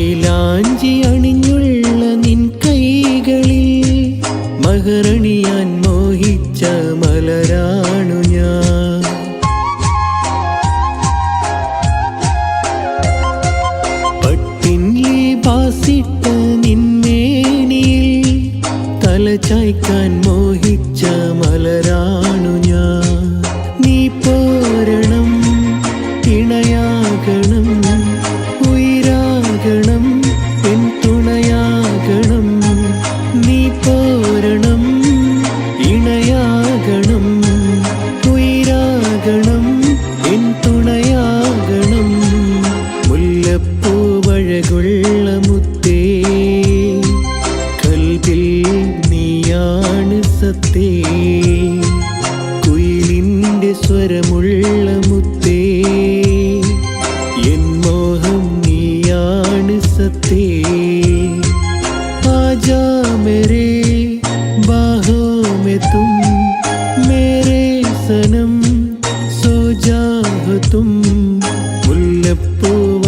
മൈലാഞ്ചി അണിഞ്ഞുള്ള നിൻ കൈകളിൽ മഹറണിയാൻ മോഹിച്ച മലരാണു ഞാൻ. പട്ടിൻ ലിബാസിട്ട നിൻമേനിയിൽ തലചായ്ക്കാൻ മോഹിച്ച മലരാണു ഞാൻ. നീ പോരണം, ഇണയാകണം, ഉയിരാകണം, എൻ തുണയാകണം. നീ പോരണം, ഇണയാകണം, ഉയിരാകണം, എൻ തുണയാകണം. മുല്ലപ്പൂവഴകുള്ള മുത്തേ, കൽബിൽ നീയാണ് സത്തേ. കുയിലിൻ്റെ സ്വരമുള്ള മുത്തേ, എൻ മോഹം നീയാണ് സത്തേ. ആജാ മേരെ ബാഹോं में तुम, मेरे सनम सो जाओ तुम. മുല്ലപ്പൂവഴകുള്ള